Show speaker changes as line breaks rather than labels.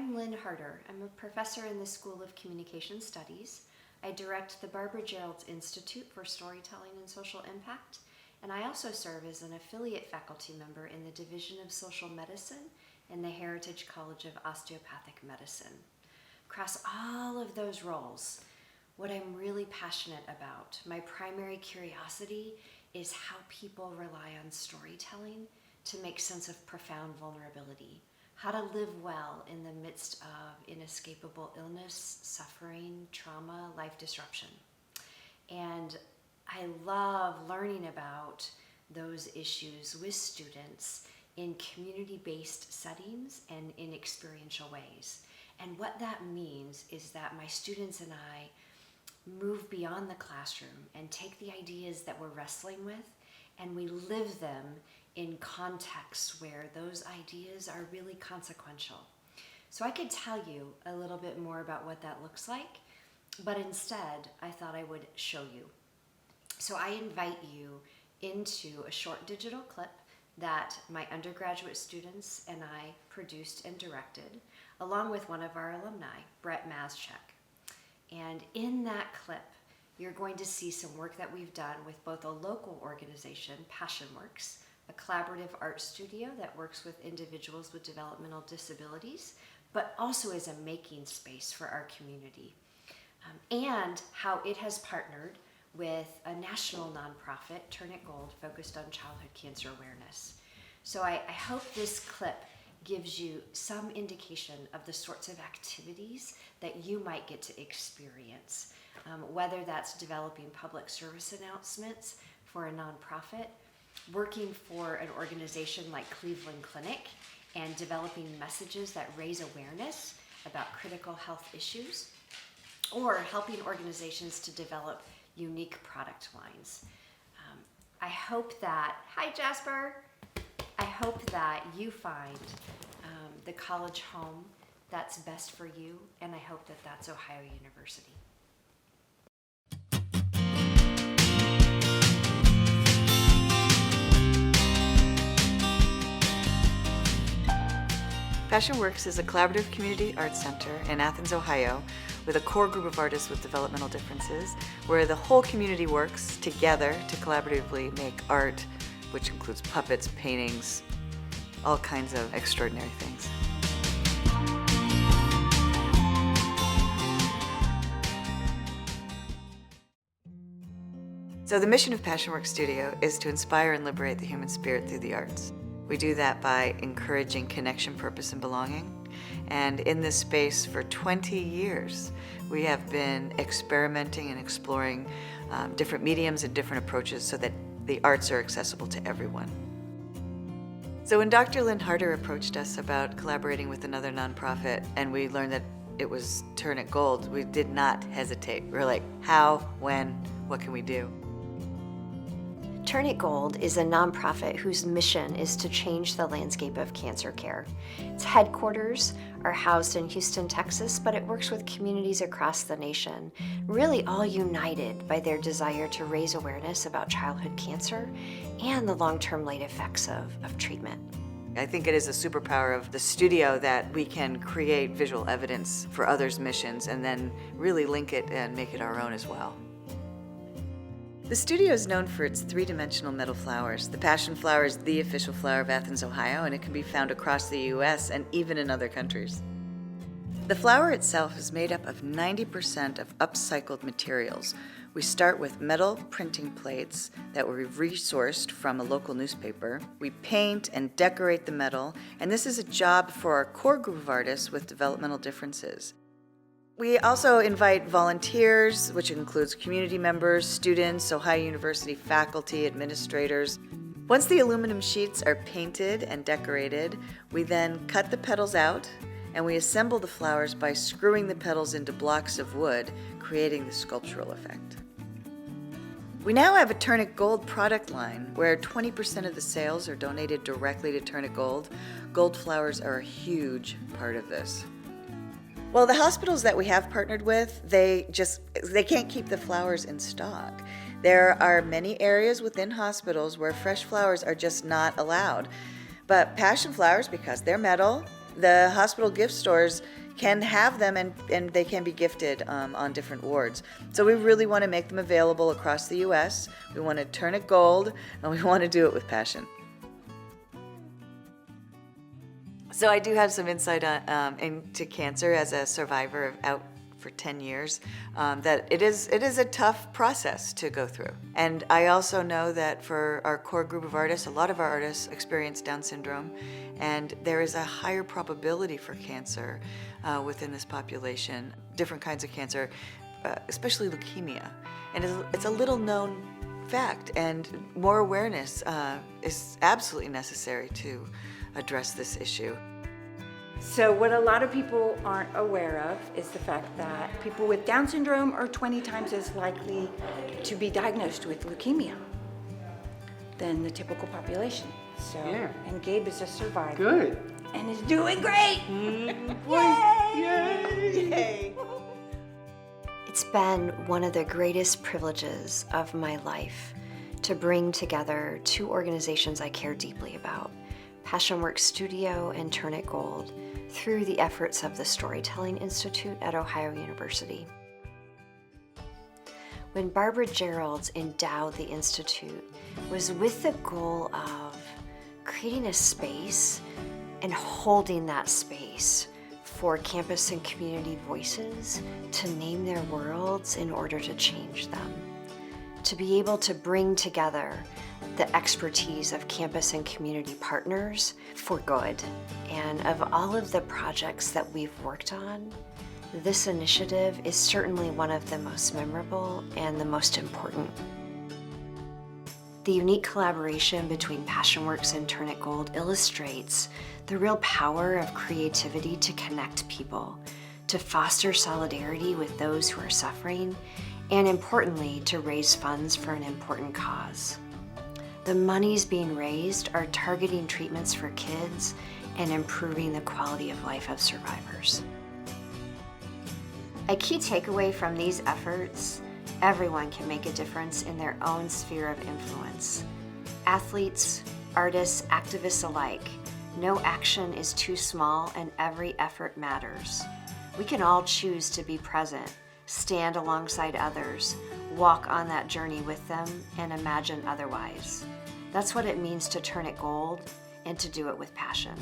I'm Lynn Harder. I'm a professor in the School of Communication Studies. I direct the Barbara Geralds Institute for Storytelling and Social Impact, and I also serve as an affiliate faculty member in the Division of Social Medicine in the Heritage College of Osteopathic Medicine. Across all of those roles, what I'm really passionate about, my primary curiosity, is how people rely on storytelling to make sense of profound vulnerability, how to live well in the midst of inescapable illness, suffering, trauma, life disruption. And I love learning about those issues with students in community-based settings and in experiential ways. And what that means is that my students and I move beyond the classroom and take the ideas that we're wrestling with and we live them in contexts where those ideas are really consequential. So I could tell you a little bit more about what that looks like, but instead I thought I would show you. So I invite you into a short digital clip that my undergraduate students and I produced and directed, along with one of our alumni, Brett Mazchek. And in that clip, you're going to see some work that we've done with both a local organization, PassionWorks, a collaborative art studio that works with individuals with developmental disabilities, but also is a making space for our community, and how it has partnered with a national nonprofit, Turn It Gold, focused on childhood cancer awareness. So I hope this clip gives you some indication of the sorts of activities that you might get to experience, whether that's developing public service announcements for a nonprofit, working for an organization like Cleveland Clinic and developing messages that raise awareness about critical health issues, or helping organizations to develop unique product lines. I hope that, hi Jasper, I hope that you find the college home that's best for you, and I hope that that's Ohio University.
PassionWorks is a collaborative community arts center in Athens, Ohio, with a core group of artists with developmental differences, where the whole community works together to collaboratively make art, which includes puppets, paintings, all kinds of extraordinary things. So the mission of PassionWorks Studio is to inspire and liberate the human spirit through the arts. We do that by encouraging connection, purpose, and belonging. And in this space for 20 years, we have been experimenting and exploring different mediums and different approaches so that the arts are accessible to everyone. So when Dr. Lynn Harder approached us about collaborating with another nonprofit, and we learned that it was Turn It Gold, we did not hesitate. We were like, how, when, what can we do?
Turn It Gold is a nonprofit whose mission is to change the landscape of cancer care. Its headquarters are housed in Houston, Texas, but it works with communities across the nation, really all united by their desire to raise awareness about childhood cancer and the long-term late effects of treatment.
I think it is a superpower of the studio that we can create visual evidence for others' missions and then really link it and make it our own as well. The studio is known for its three-dimensional metal flowers. The passion flower is the official flower of Athens, Ohio, and it can be found across the U.S. and even in other countries. The flower itself is made up of 90% of upcycled materials. We start with metal printing plates that were resourced from a local newspaper. We paint and decorate the metal, and this is a job for our core group of artists with developmental differences. We also invite volunteers, which includes community members, students, Ohio University faculty, administrators. Once the aluminum sheets are painted and decorated, we then cut the petals out and we assemble the flowers by screwing the petals into blocks of wood, creating the sculptural effect. We now have a Turn It Gold product line where 20% of the sales are donated directly to Turn It Gold. Gold flowers are a huge part of this. Well, the hospitals that we have partnered with, they can't keep the flowers in stock. There are many areas within hospitals where fresh flowers are just not allowed. But passion flowers, because they're metal, the hospital gift stores can have them, and they can be gifted on different wards. So we really want to make them available across the U.S. We want to turn it gold, and we want to do it with passion. So I do have some insight into cancer as a survivor of out for 10 years, that it is a tough process to go through. And I also know that for our core group of artists, a lot of our artists experience Down syndrome, and there is a higher probability for cancer within this population, different kinds of cancer, especially leukemia. And it's a little known fact, and more awareness is absolutely necessary to address this issue.
So what a lot of people aren't aware of is the fact that people with Down syndrome are 20 times as likely to be diagnosed with leukemia than the typical population. So,
Yeah.
And Gabe is a survivor.
Good.
And is doing great.
Yay!
It's been one of the greatest privileges of my life to bring together two organizations I care deeply about, Passionworks Studio and Turn It Gold, through the efforts of the Storytelling Institute at Ohio University. When Barbara Geralds endowed the Institute, it was with the goal of creating a space and holding that space for campus and community voices to name their worlds in order to change them, to be able to bring together the expertise of campus and community partners for good. And of all of the projects that we've worked on, this initiative is certainly one of the most memorable and the most important. The unique collaboration between Passionworks and Turn It Gold illustrates the real power of creativity to connect people, to foster solidarity with those who are suffering, and importantly, to raise funds for an important cause. The monies being raised are targeting treatments for kids and improving the quality of life of survivors. A key takeaway from these efforts: everyone can make a difference in their own sphere of influence. Athletes, artists, activists alike, no action is too small and every effort matters. We can all choose to be present, stand alongside others, walk on that journey with them, and imagine otherwise. That's what it means to turn it gold and to do it with passion.